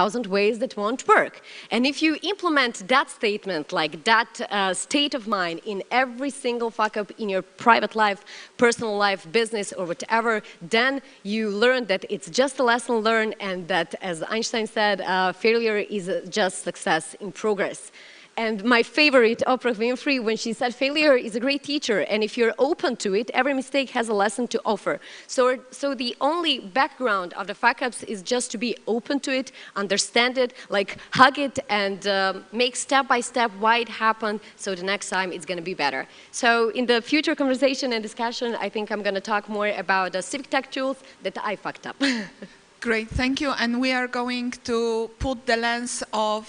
1,000 ways that won't work. And if you implement that statement, like that state of mind in every single fuck up in your private life, personal life, business, or whatever, then you learn that it's just a lesson learned and that, as Einstein said, failure is just success in progress. And my favorite, Oprah Winfrey, when she said failure is a great teacher, and if you're open to it, every mistake has a lesson to offer. So the only background of the fuck-ups is just to be open to it, understand it, like hug it, and make step-by-step why it happened, so the next time it's going to be better. So in the future conversation and discussion, I think I'm going to talk more about the civic tech tools that I fucked up. Great, thank you. And we are going to put the lens of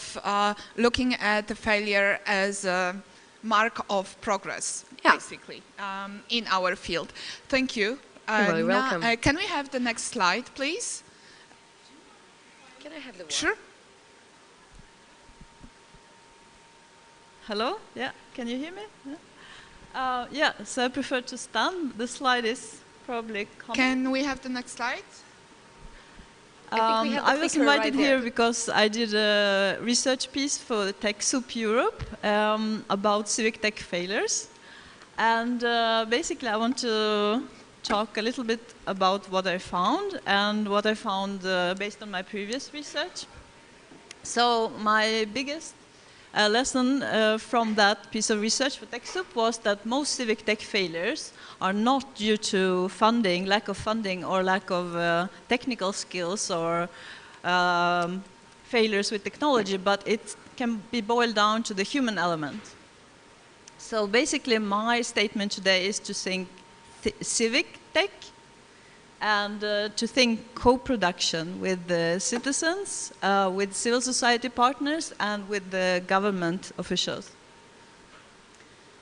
looking at the failure as a mark of progress, basically, in our field. Thank you. You're welcome. Can we have the next slide, please? Can I have the one? Sure. Hello? Yeah, can you hear me? Yeah, so I prefer to stand. The slide is probably coming. Can we have the next slide? I was invited here because I did a research piece for TechSoup Europe about civic tech failures. And basically I want to talk a little bit about what I found and what I found based on my previous research. So my biggest lesson from that piece of research for TechSoup was that most civic tech failures are not due to funding, lack of funding, or lack of technical skills or failures with technology, but it can be boiled down to the human element. So basically my statement today is to think civic tech and to think co-production with the citizens, with civil society partners, and with the government officials.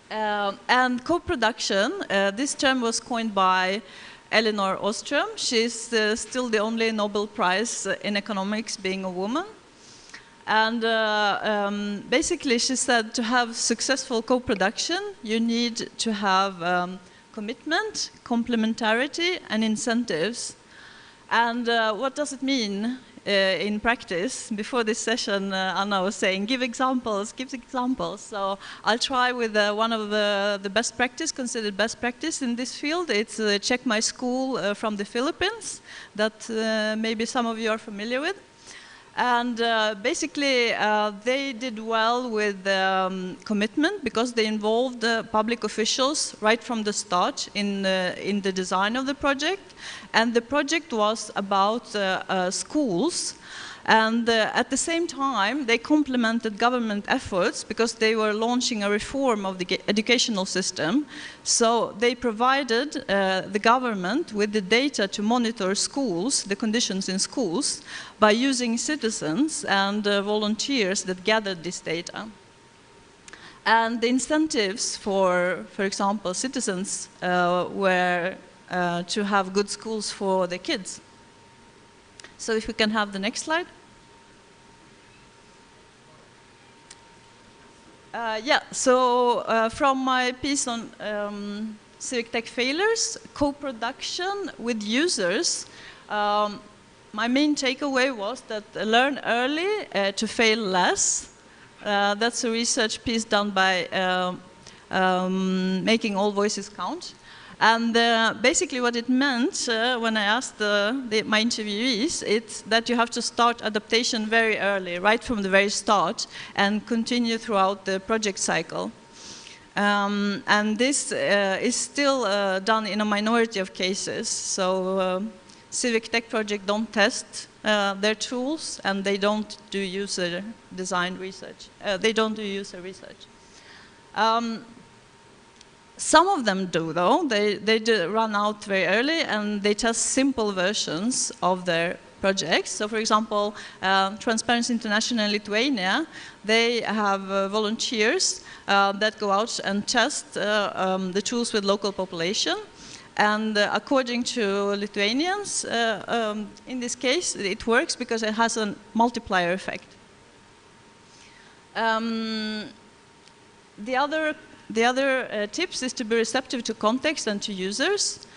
And co-production, this term was coined by Elinor Ostrom. She's still the only Nobel Prize in economics being a woman. And basically she said to have successful co-production, you need to have commitment, complementarity, and incentives. And what does it mean in practice? Before this session, Anna was saying, give examples, give examples. So I'll try with one of the best practice, considered best practice in this field. It's Check My School from the Philippines, that maybe some of you are familiar with. And basically, they did well with commitment because they involved public officials right from the start in the design of the project. And the project was about schools. And at the same time, they complemented government efforts because they were launching a reform of the educational system. So they provided the government with the data to monitor schools, the conditions in schools, by using citizens and volunteers that gathered this data. And the incentives for example, citizens were to have good schools for their kids. So if we can have the next slide. Yeah, so from my piece on civic tech failures, co-production with users, my main takeaway was that learn early to fail less. That's a research piece done by Making All Voices Count. And basically what it meant when I asked my interviewees, it's that you have to start adaptation very early, right from the very start, and continue throughout the project cycle. And this is still done in a minority of cases. So civic tech projects don't test their tools, and they don't do user design research. They don't do user research. Some of them do, though. They do run out very early, and they test simple versions of their projects. So, for example, Transparency International in Lithuania, they have volunteers that go out and test the tools with local population. And according to Lithuanians, in this case, it works because it has a multiplier effect. The other tips is to be receptive to context and to users.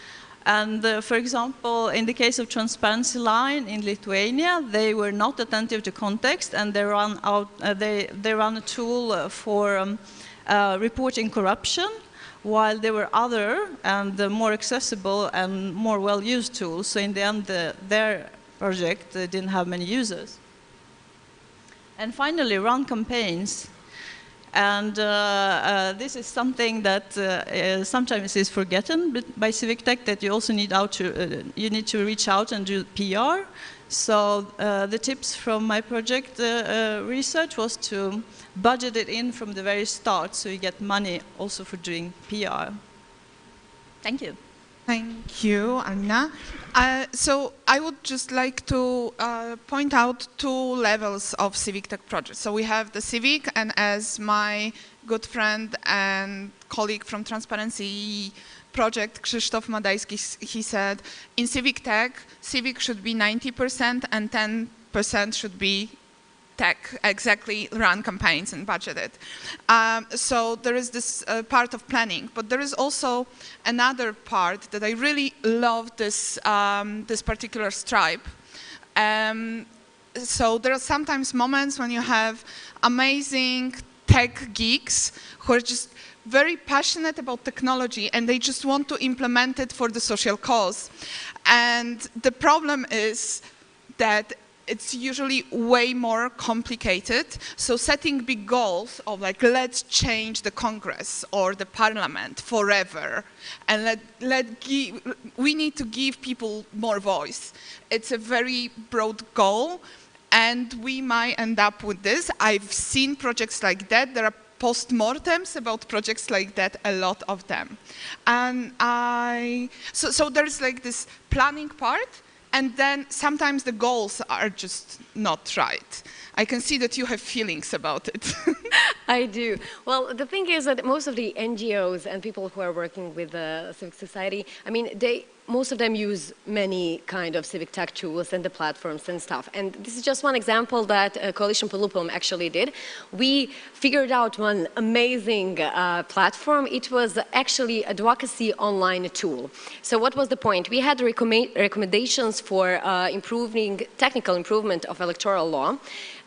And for example, in the case of Transparency Line in Lithuania, they were not attentive to context, and they ran a tool for reporting corruption, while there were other and more accessible and more well-used tools. So in the end, their project didn't have many users. And finally, run campaigns. And this is something that sometimes is forgotten by Civic Tech, that you also need to reach out and do PR. So the tips from my project research was to budget it in from the very start, so you get money also for doing PR. Thank you. Thank you, Anna. So I would just like to point out two levels of Civic Tech projects. So we have the Civic, and as my good friend and colleague from Transparency project, Krzysztof Madajski, he said, in Civic Tech, Civic should be 90% and 10% should be tech, exactly run campaigns and budget it. So there is this part of planning, but there is also another part that I really love this, this particular stripe. So there are sometimes moments when you have amazing tech geeks who are just very passionate about technology and they just want to implement it for the social cause. And the problem is that it's usually way more complicated. So setting big goals of like, let's change the Congress or the Parliament forever, and we need to give people more voice. It's a very broad goal, and we might end up with this. I've seen projects like that. There are post-mortems about projects like that, a lot of them. And so there's like this planning part, and then sometimes the goals are just not right. I can see that you have feelings about it. I do. Well, the thing is that most of the NGOs and people who are working with civic society, I mean, most of them use many kind of civic tech tools and the platforms and stuff. And this is just one example that Coalition for Lupum actually did. We figured out one amazing platform. It was actually advocacy online tool. So what was the point? We had recommendations for improving technical improvement of electoral law.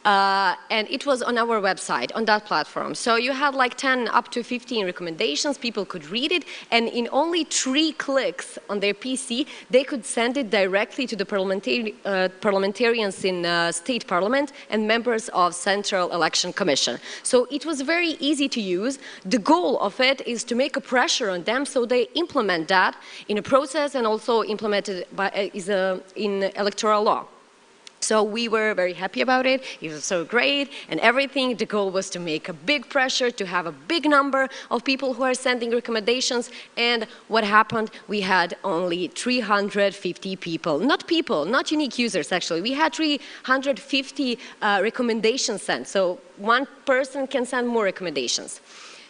And it was on our website, on that platform. So you had like 10 up to 15 recommendations, people could read it, and in only 3 clicks on their PC, they could send it directly to the parliamentarians in state parliament and members of Central Election Commission. So it was very easy to use. The goal of it is to make a pressure on them so they implement that in a process and also implement it in electoral law. So we were very happy about it. It was so great and everything. The goal was to make a big pressure, to have a big number of people who are sending recommendations. And what happened? We had only 350 people, not unique users actually. We had 350 recommendations sent. So one person can send more recommendations.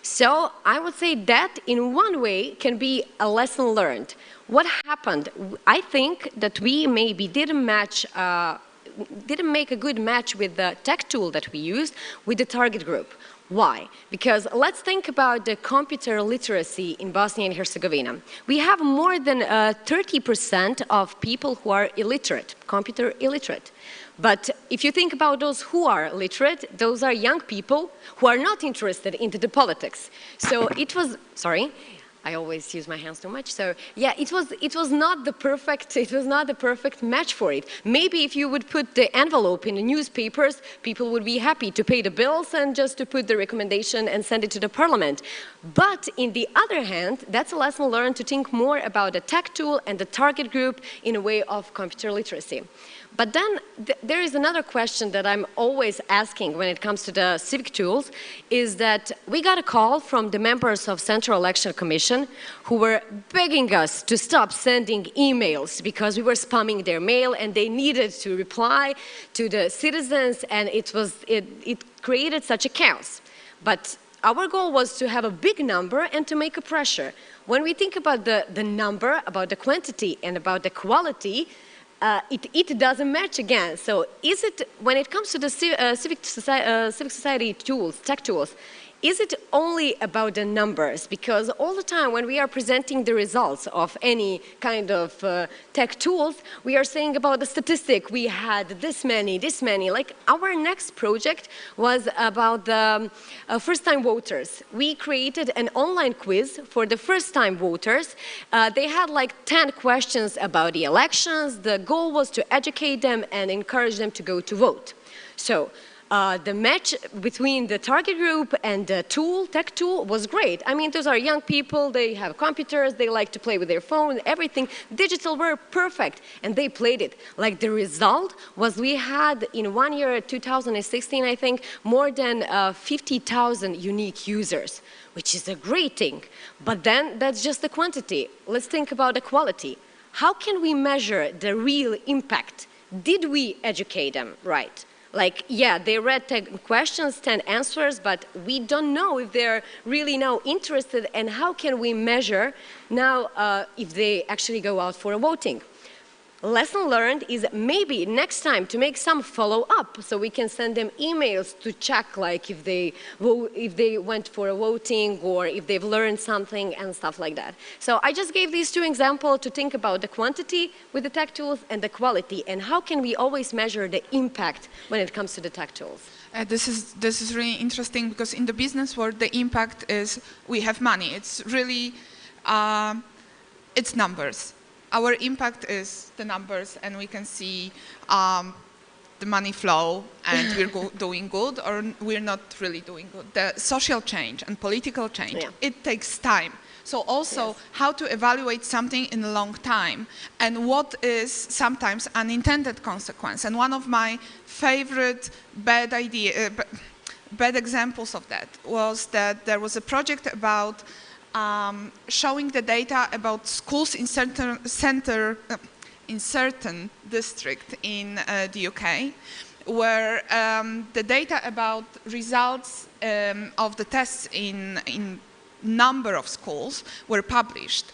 So I would say that in one way can be a lesson learned. What happened? I think that we maybe didn't make a good match with the tech tool that we used with the target group. Why? Because let's think about the computer literacy in Bosnia and Herzegovina. We have more than 30% of people who are illiterate, computer illiterate. But if you think about those who are literate, those are young people who are not interested into the politics. So it was, sorry. I always use my hands too much. So yeah, it was not the perfect match for it. Maybe if you would put the envelope in the newspapers, people would be happy to pay the bills and just to put the recommendation and send it to the parliament. But in the other hand, that's a lesson learned to think more about the tech tool and the target group in a way of computer literacy. But then there is another question that I'm always asking when it comes to the civic tools, is that we got a call from the members of Central Election Commission who were begging us to stop sending emails because we were spamming their mail and they needed to reply to the citizens, and it created such a chaos. But our goal was to have a big number and to make a pressure. When we think about the number, about the quantity and about the quality, it doesn't match again. So is it, when it comes to the civic society tools, tech tools, is it only about the numbers? Because all the time when we are presenting the results of any kind of tech tools, we are saying about the statistic, we had this many. Like our next project was about the first-time voters. We created an online quiz for the first-time voters. They had like 10 questions about the elections. The goal was to educate them and encourage them to go to vote. So the match between the target group and the tool, tech tool, was great. I mean, those are young people, they have computers, they like to play with their phone, everything. Digital were perfect, and they played it. Like the result was we had in 1 year, 2016, I think, more than 50,000 unique users, which is a great thing. But then that's just the quantity. Let's think about the quality. How can we measure the real impact? Did we educate them right? Like, yeah, they read 10 questions, 10 answers, but we don't know if they're really now interested, and how can we measure now if they actually go out for voting? Lesson learned is maybe next time to make some follow-up, so we can send them emails to check like if they went for a voting or if they've learned something and stuff like that. So I just gave these two examples to think about the quantity with the tech tools and the quality, and how can we always measure the impact when it comes to the tech tools. This is really interesting, because in the business world the impact is we have money. It's really it's numbers. Our impact is the numbers, and we can see the money flow, and we're doing good, or we're not really doing good. The social change and political change, it takes time. So also how to evaluate something in a long time, and what is sometimes unintended consequence. And one of my favorite bad examples of that was that there was a project about showing the data about schools in certain district in the UK, where the data about results of the tests in number of schools were published,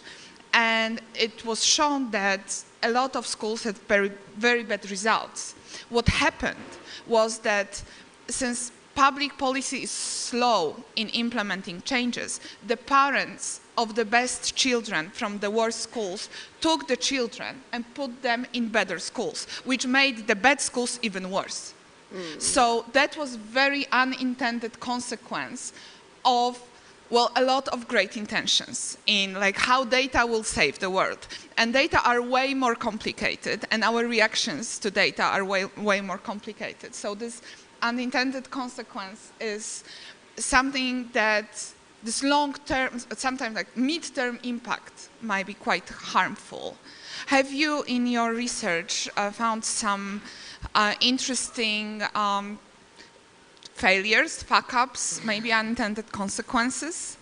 and it was shown that a lot of schools had very, very bad results. What happened was that since public policy is slow in implementing changes, the parents of the best children from the worst schools took the children and put them in better schools, which made the bad schools even worse. So that was very unintended consequence of, well, a lot of great intentions in like how data will save the world. And data are way more complicated, and our reactions to data are way more complicated. So this unintended consequence is something that this long-term, sometimes like mid-term impact might be quite harmful. Have you, in your research, found some interesting failures, fuck-ups, maybe unintended consequences?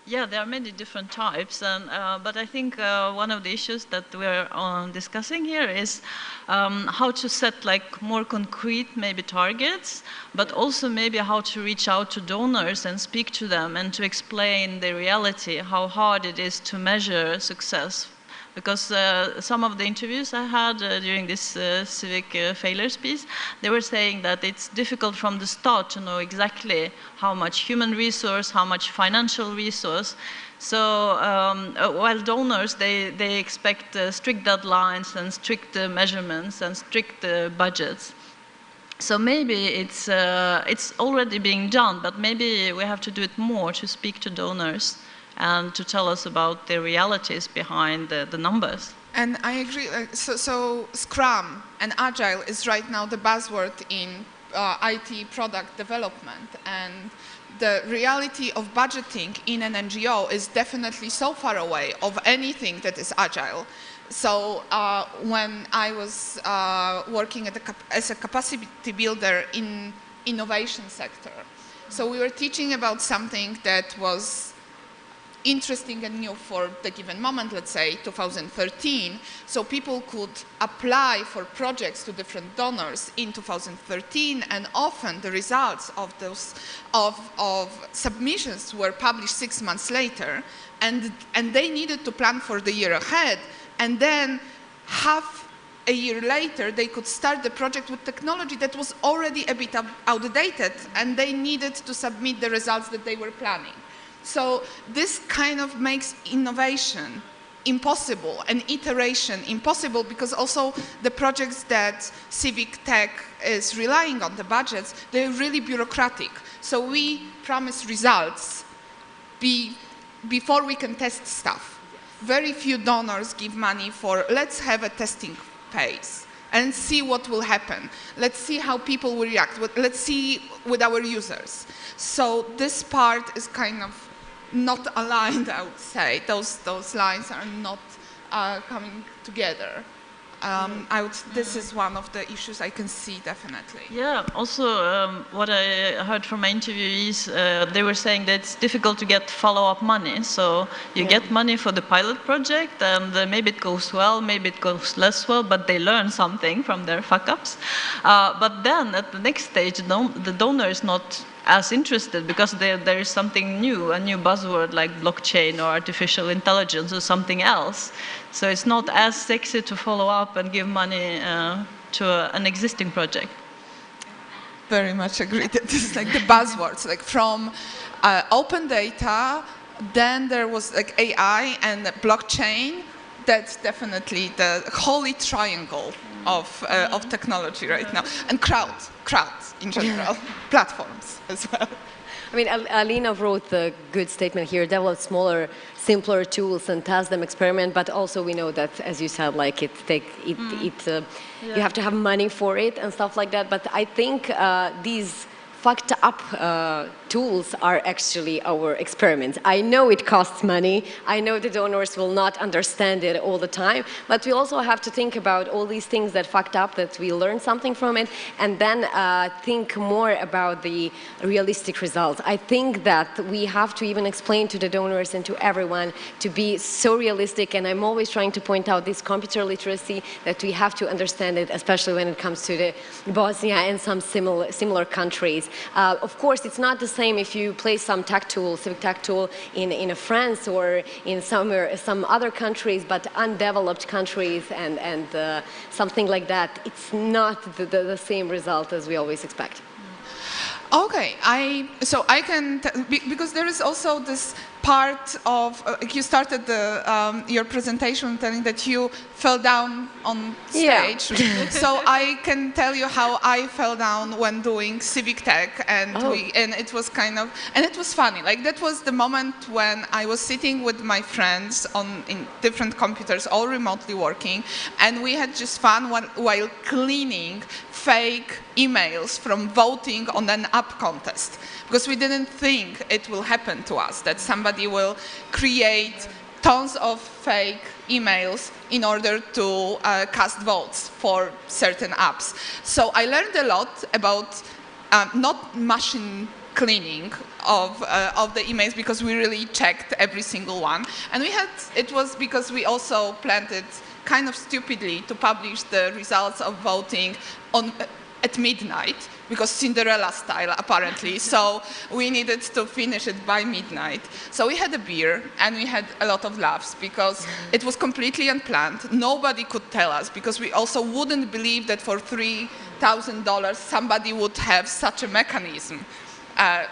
Yeah, there are many different types, and, but I think one of the issues that we're discussing here is how to set like more concrete maybe targets, but also maybe how to reach out to donors and speak to them and to explain the reality, how hard it is to measure success. Because some of the interviews I had during this Civic failures piece, they were saying that it's difficult from the start to know exactly how much human resource, how much financial resource. So while donors, they expect strict deadlines and strict measurements and strict budgets. So maybe it's already being done, but maybe we have to do it more to speak to donors and to tell us about the realities behind the numbers. And I agree. So Scrum and Agile is right now the buzzword in IT product development. And the reality of budgeting in an NGO is definitely so far away of anything that is Agile. So when I was working as a capacity builder in innovation sector, so we were teaching about something that was interesting and new for the given moment, let's say 2013, so people could apply for projects to different donors in 2013, and often the results of those of submissions were published 6 months later, and they needed to plan for the year ahead, and then half a year later, they could start the project with technology that was already a bit outdated, and they needed to submit the results that they were planning. So this kind of makes innovation impossible and iteration impossible, because also the projects that Civic Tech is relying on, the budgets, they're really bureaucratic. So we promise results before we can test stuff. Very few donors give money for, let's have a testing phase and see what will happen. Let's see how people will react. Let's see with our users. So this part is kind of not aligned, I would say. Those lines are not coming together. This is one of the issues I can see, definitely. Yeah, also what I heard from my interviewees, they were saying that it's difficult to get follow-up money. So you get money for the pilot project, and maybe it goes well, maybe it goes less well, but they learn something from their fuck-ups. But then at the next stage, the donor is not as interested, because there is something new, a new buzzword like blockchain or artificial intelligence or something else. So it's not as sexy to follow up and give money to an existing project. Very much agree. This is like the buzzwords, like from open data, then there was like AI and blockchain. That's definitely the holy triangle of technology right now. And crowds in general, platforms as well. I mean, Alina wrote the good statement here: develop smaller, simpler tools and test them, experiment. But also, we know that, as you said, like you have to have money for it and stuff like that. But I think these fucked up tools are actually our experiments. I know it costs money. I know the donors will not understand it all the time, but we also have to think about all these things that fucked up, that we learn something from it, and then think more about the realistic results. I think that we have to even explain to the donors and to everyone to be so realistic, and I'm always trying to point out this computer literacy, that we have to understand it, especially when it comes to the Bosnia and some similar countries. Of course, it's not the same if you place some tech tool, civic tech tool in France or in some other countries, but undeveloped countries and something like that, it's not the same result as we always expect. Okay, so I can, because there is also this part of, you started your presentation telling that you fell down on stage. Yeah. So I can tell you how I fell down when doing Civic Tech, and it was kind of, and it was funny. Like, that was the moment when I was sitting with my friends in different computers, all remotely working, and we had just fun while cleaning fake emails from voting on an app contest, because we didn't think it will happen to us, that somebody will create tons of fake emails in order to cast votes for certain apps. So I learned a lot about not machine cleaning of the emails, because we really checked every single one. And it was because we also planned it kind of stupidly to publish the results of voting at midnight, because Cinderella style, apparently. So we needed to finish it by midnight. So we had a beer, and we had a lot of laughs, because it was completely unplanned. Nobody could tell us, because we also wouldn't believe that for $3,000 somebody would have such a mechanism.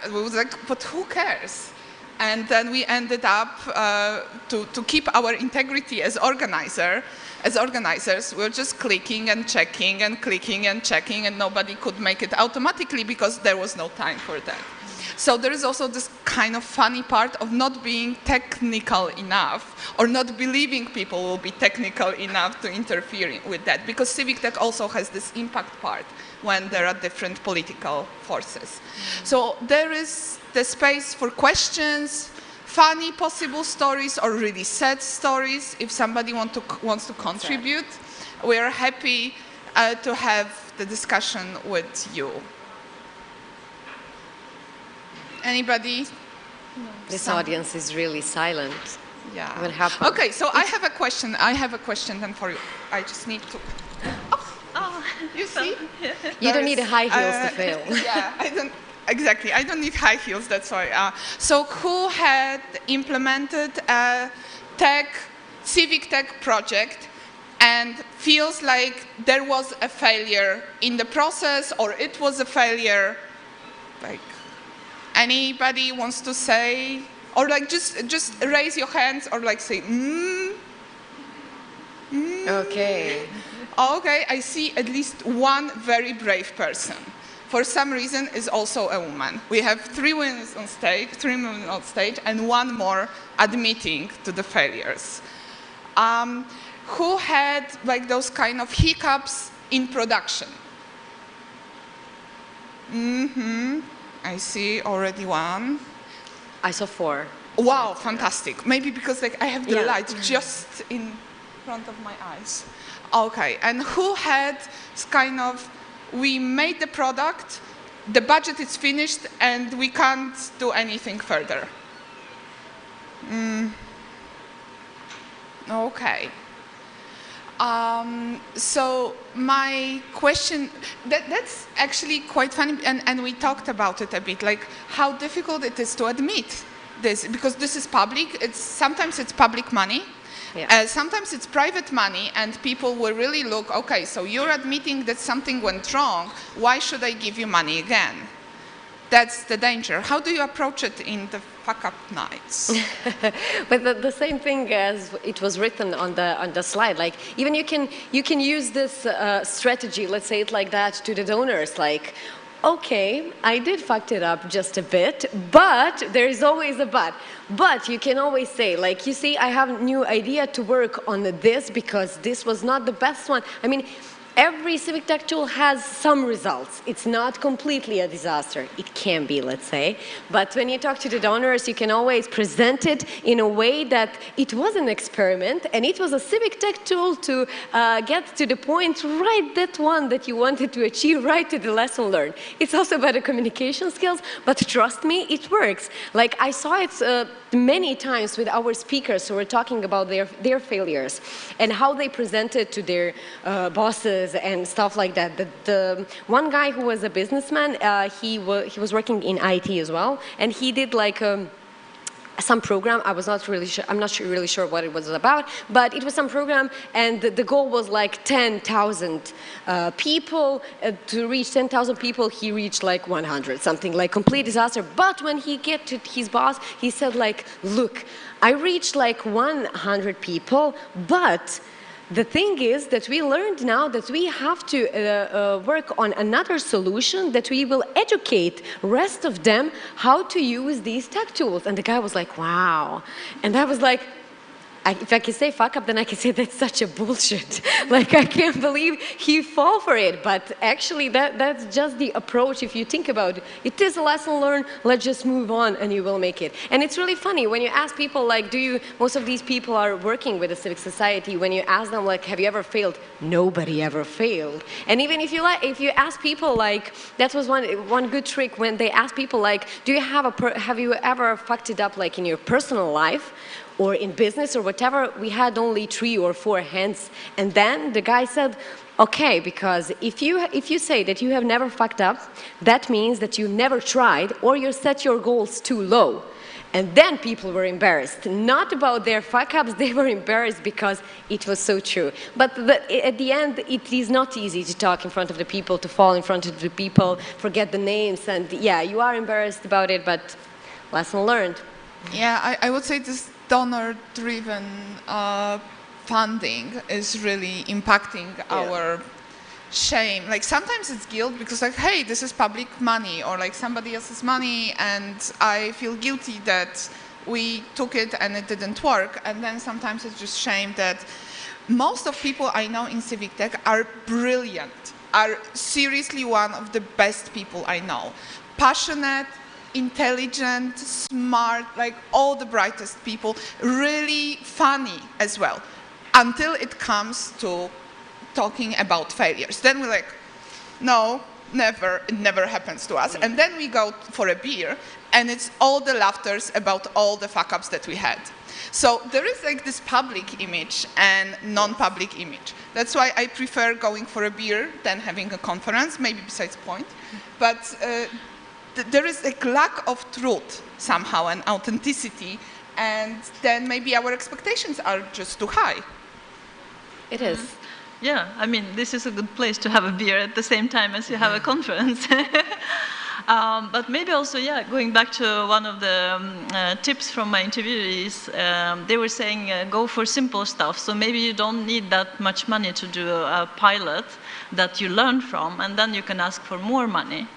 We was like, but who cares? And then we ended up to keep our integrity as organizers, we're just clicking and checking and clicking and checking, and nobody could make it automatically because there was no time for that. So there is also this kind of funny part of not being technical enough, or not believing people will be technical enough to interfere with that, because Civic Tech also has this impact part when there are different political forces. So there is the space for questions, funny possible stories, or really sad stories. If somebody wants to contribute, we are happy to have the discussion with you. Anybody? No. This audience is really silent. Yeah. What happened? Okay, so I have a question. I have a question then for you. I just need to. Oh, you see? You don't need high heels to fail. Yeah, I don't. Exactly, I don't need high heels, that's why. So who had implemented a Civic Tech project and feels like there was a failure in the process, or it was a failure. Like, anybody wants to say, or like just raise your hands, or like say, Okay. Okay, I see at least one very brave person. For some reason, is also a woman. We have three women on stage, and one more admitting to the failures. Who had like those kind of hiccups in production? I see already one. I saw 4. Wow, fantastic. Maybe because like I have the Yeah. light just in front of my eyes. Okay, and who had kind of, we made the product, the budget is finished, and we can't do anything further? Okay. So my question, that's actually quite funny, and we talked about it a bit, like how difficult it is to admit this, because this is public, sometimes it's public money, Yeah. sometimes it's private money, and people will really look, okay, so you're admitting that something went wrong, why should I give you money again? That's the danger. How do you approach it in the fuck-up nights? But the same thing as it was written on the slide. Like, even you can use this strategy, let's say it like that, to the donors. Like, okay, I did fucked it up just a bit, but there is always a but. But you can always say, like, you see, I have a new idea to work on this because this was not the best one. I mean, every Civic Tech tool has some results. It's not completely a disaster. It can be, let's say. But when you talk to the donors, you can always present it in a way that it was an experiment and it was a Civic Tech tool to get to the point, right, that one that you wanted to achieve, right to the lesson learned. It's also about the communication skills, but trust me, it works. Like, I saw it many times with our speakers who were talking about their failures and how they presented to their bosses and stuff like that. The one guy who was a businessman, he was working in IT as well, and he did like some program. I'm not really sure what it was about, but it was some program, and the goal was like 10,000 people. To reach 10,000 people, he reached like 100, something like complete disaster. But when he get to his boss, he said like, look, I reached like 100 people, but the thing is that we learned now that we have to work on another solution, that we will educate rest of them how to use these tech tools. And the guy was like, wow. And I was like, if I can say fuck up, then I can say that's such a bullshit. Like, I can't believe he fall for it. But actually, that's just the approach. If you think about it, it is a lesson learned. Let's just move on, and you will make it. And it's really funny when you ask people, like, most of these people are working with the Civic Society. When you ask them, like, have you ever failed? Nobody ever failed. And even if you ask people, like, that was one good trick when they ask people, like, have you ever fucked it up, like, in your personal life? Or in business or whatever, we had only 3 or 4 hands. And then the guy said, okay, because if you say that you have never fucked up, that means that you never tried or you set your goals too low. And then people were embarrassed, not about their fuck-ups, they were embarrassed because it was so true. But at the end, it is not easy to talk in front of the people, to fall in front of the people, forget the names, and yeah, you are embarrassed about it, but lesson learned. Yeah, I would say this donor-driven funding is really impacting our shame. Like, sometimes it's guilt because, like, hey, this is public money, or like somebody else's money, and I feel guilty that we took it and it didn't work. And then sometimes it's just shame that most of people I know in Civic Tech are brilliant, are seriously one of the best people I know. Passionate, intelligent, smart, like all the brightest people, really funny as well, until it comes to talking about failures. Then we're like, no, never, it never happens to us. And then we go for a beer, and it's all the laughters about all the fuck-ups that we had. So there is like this public image and non-public image. That's why I prefer going for a beer than having a conference, maybe besides point. But there is a lack of truth somehow and authenticity, and then maybe our expectations are just too high. It is. Yeah, I mean, this is a good place to have a beer at the same time as you have a conference. But maybe also, yeah, going back to one of the tips from my interviewees, they were saying go for simple stuff. So maybe you don't need that much money to do a pilot that you learn from, and then you can ask for more money.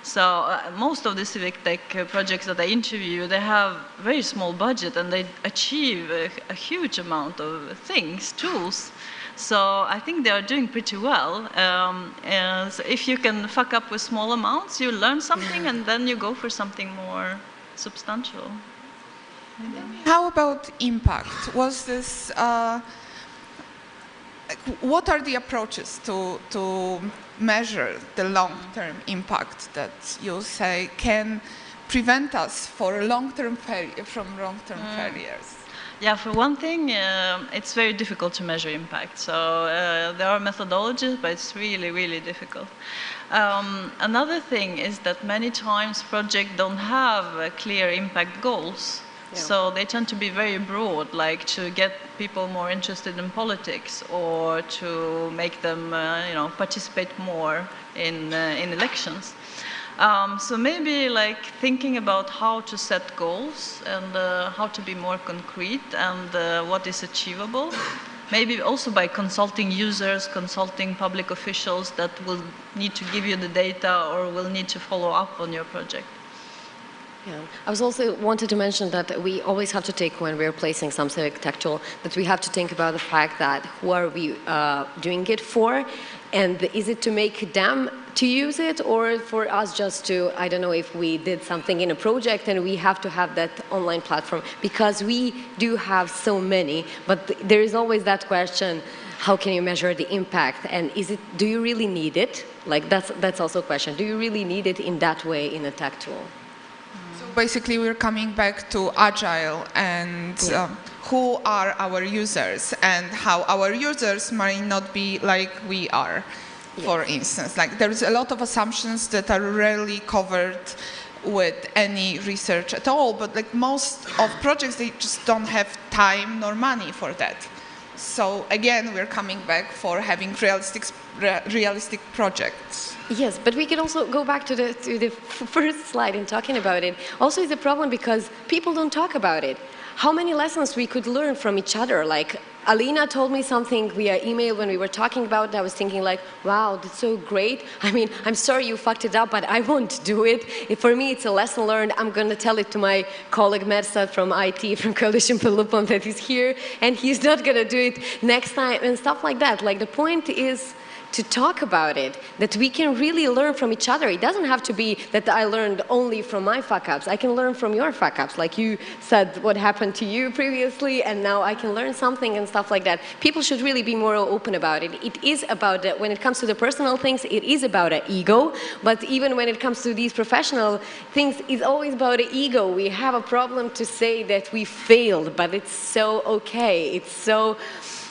So most of the civic tech projects that I interview, they have very small budget and they achieve a huge amount of things, tools. So I think they are doing pretty well. And so if you can fuck up with small amounts, you learn something and then you go for something more substantial. How about impact? Was this, what are the approaches to measure the long-term impact that you say can prevent us from long-term failures? Yeah, for one thing, it's very difficult to measure impact. So there are methodologies, but it's really, really difficult. Another thing is that many times projects don't have clear impact goals. Yeah. So they tend to be very broad, like to get people more interested in politics or to make them, participate more in elections. So maybe like thinking about how to set goals and how to be more concrete and what is achievable. Maybe also by consulting users, consulting public officials that will need to give you the data or will need to follow up on your project. Yeah. I was also wanted to mention that we always have to take, when we're placing some civic tech tool, that we have to think about the fact that who are we doing it for, and is it to make them to use it, or for us just to, I don't know, if we did something in a project and we have to have that online platform, because we do have so many, but there is always that question, how can you measure the impact, and do you really need it? Like that's also a question. Do you really need it in that way in a tech tool? Basically, we're coming back to agile and who are our users and how our users might not be like we are, for instance. Like there's a lot of assumptions that are rarely covered with any research at all, but like most of projects, they just don't have time nor money for that. So again, we're coming back for having realistic projects. Yes, but we can also go back to the first slide in talking about it. Also, it's a problem because people don't talk about it. How many lessons we could learn from each other? Like, Alina told me something via email when we were talking about it. I was thinking like, wow, that's so great. I mean, I'm sorry you fucked it up, but I won't do it. For me, it's a lesson learned. I'm going to tell it to my colleague Mersat from IT, from Coalition for Lupum, that is here, and he's not going to do it next time, and stuff like that. Like, the point is to talk about it, that we can really learn from each other. It doesn't have to be that I learned only from my fuck-ups. I can learn from your fuck-ups. Like you said, what happened to you previously, and now I can learn something and stuff like that. People should really be more open about it. It is about, when it comes to the personal things, it is about an ego, but even when it comes to these professional things, it's always about an ego. We have a problem to say that we failed, but it's so okay. It's so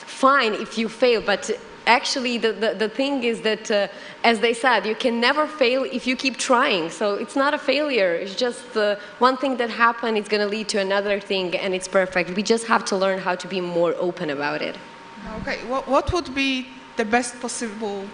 fine if you fail, but actually, the thing is that, as they said, you can never fail if you keep trying. So it's not a failure. It's just one thing that happened, it's going to lead to another thing, and it's perfect. We just have to learn how to be more open about it. Okay, what would be the best possible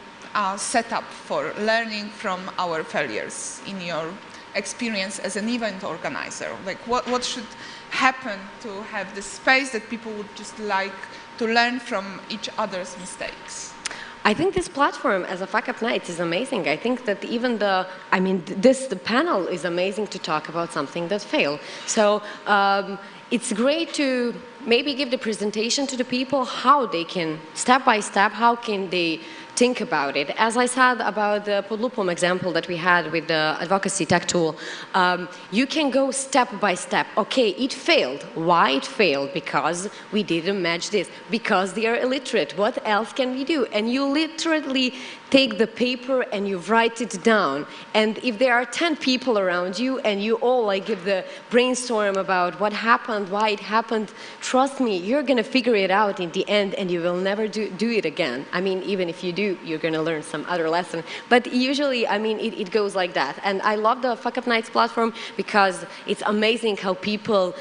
setup for learning from our failures in your experience as an event organizer? Like, what should happen to have the space that people would just like to learn from each other's mistakes? I think this platform as a Fuck Up Nights is amazing. I think that even the panel is amazing to talk about something that failed. So it's great to maybe give the presentation to the people how they can, step by step, how can they think about it. As I said about the Podlupom example that we had with the advocacy tech tool, you can go step by step. Okay, it failed. Why it failed? Because we didn't match this. Because they are illiterate. What else can we do? And you literally take the paper and you write it down. And if there are 10 people around you and you all give the brainstorm about what happened, why it happened, trust me, you're going to figure it out in the end and you will never do it again. I mean, even if you do, you're going to learn some other lesson. But usually, I mean, it goes like that. And I love the Fuck Up Nights platform because it's amazing how people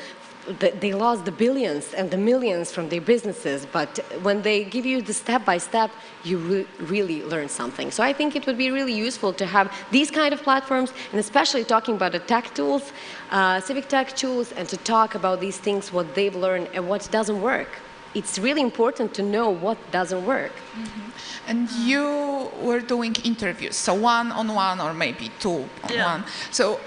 they lost the billions and the millions from their businesses, but when they give you the step-by-step, you really learn something. So I think it would be really useful to have these kind of platforms, and especially talking about the tech tools, civic tech tools, and to talk about these things, what they've learned and what doesn't work. It's really important to know what doesn't work. Mm-hmm. And you were doing interviews, so one-on-one or maybe two-on-one. So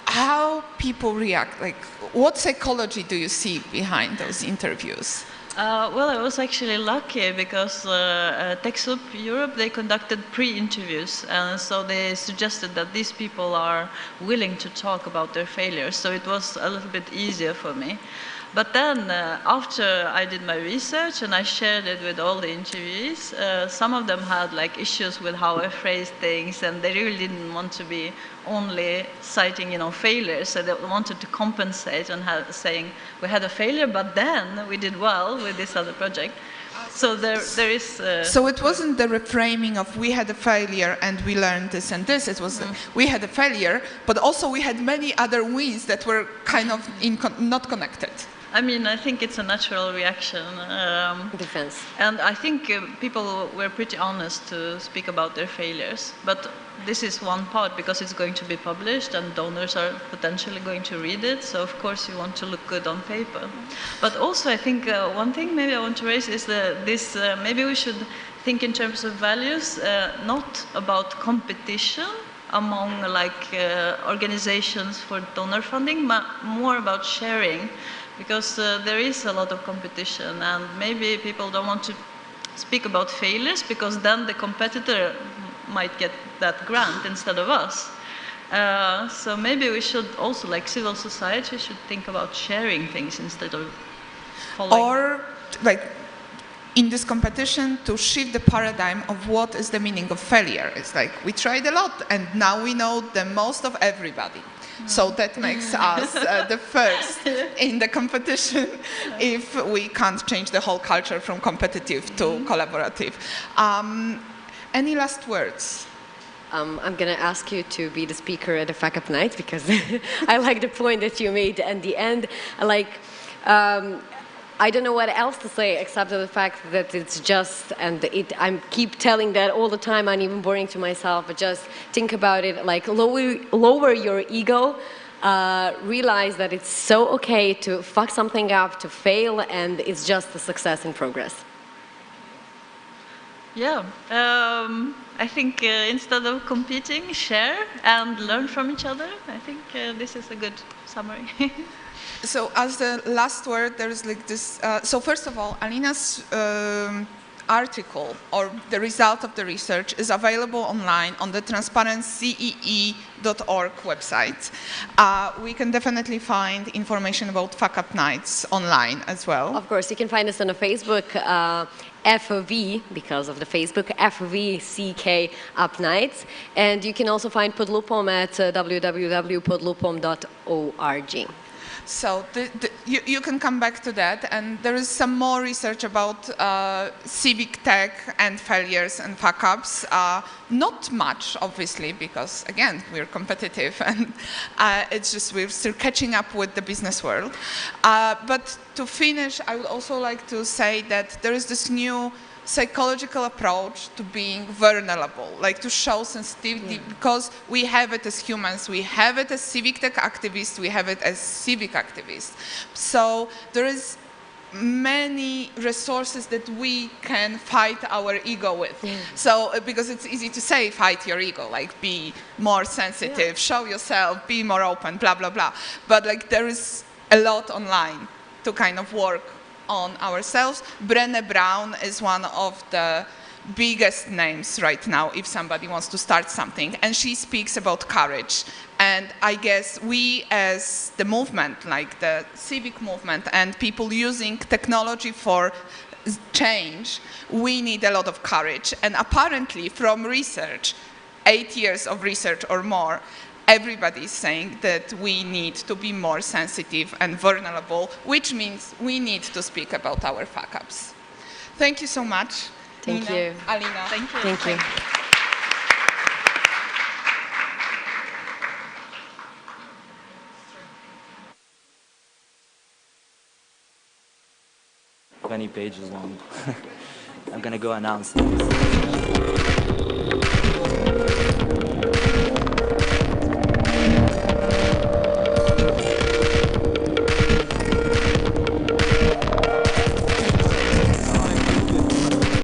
how people react, like what psychology do you see behind those interviews? Well, I was actually lucky because TechSoup Europe, they conducted pre-interviews, and so they suggested that these people are willing to talk about their failures, so it was a little bit easier for me. But then, after I did my research and I shared it with all the interviewees, some of them had like issues with how I phrased things, and they really didn't want to be only citing, failures. So they wanted to compensate and saying we had a failure, but then we did well with this other project. So there is. So it wasn't the reframing of we had a failure and we learned this and this. It was we had a failure, but also we had many other wins that were kind of not connected. I mean, I think it's a natural reaction. Defense. And I think people were pretty honest to speak about their failures. But this is one part because it's going to be published and donors are potentially going to read it. So of course you want to look good on paper. But also I think one thing maybe I want to raise is maybe we should think in terms of values, not about competition among organizations for donor funding, but more about sharing. Because there is a lot of competition, and maybe people don't want to speak about failures because then the competitor might get that grant instead of us. So maybe we should also, like civil society, should think about sharing things instead of following. Or, like, in this competition, to shift the paradigm of what is the meaning of failure. It's like, we tried a lot, and now we know the most of everybody. So that makes us the first in the competition if we can't change the whole culture from competitive to collaborative. Any last words? I'm going to ask you to be the speaker at the Fuck Up Night because I like the point that you made at the end. I don't know what else to say except the fact that it's just, and I keep telling that all the time, I'm even boring to myself, but just think about it, like lower your ego, realize that it's so okay to fuck something up, to fail, and it's just a success in progress. Yeah, I think instead of competing, share and learn from each other. I think this is a good summary. So as the last word, there's like this, so first of all, Alina's article or the result of the research is available online on the transparencee.org website. We can definitely find information about Fuck Up Nights online as well. Of course, you can find us on the Facebook, FV, because of the Facebook, FVCK Up Nights. And you can also find Podlupom at www.podlupom.org. So you can come back to that, and there is some more research about civic tech and failures and fuck-ups. Not much, obviously, because, again, we're competitive, and it's just we're still catching up with the business world. But to finish, I would also like to say that there is this new psychological approach to being vulnerable, like to show sensitivity, because we have it as humans, we have it as civic tech activists, we have it as civic activists. So there is many resources that we can fight our ego with. So, because it's easy to say, fight your ego, like be more sensitive, show yourself, be more open, blah, blah, blah. But like there is a lot online to kind of work on ourselves. Brené Brown is one of the biggest names right now if somebody wants to start something, and she speaks about courage. And I guess we as the movement, like the civic movement and people using technology for change, we need a lot of courage. And apparently from research, 8 years of research or more, everybody is saying that we need to be more sensitive and vulnerable, which means we need to speak about our fuck-ups. Thank you so much. Thank Nina, you. Alina. Thank you. Thank you. 20 pages long. I'm gonna go announce things.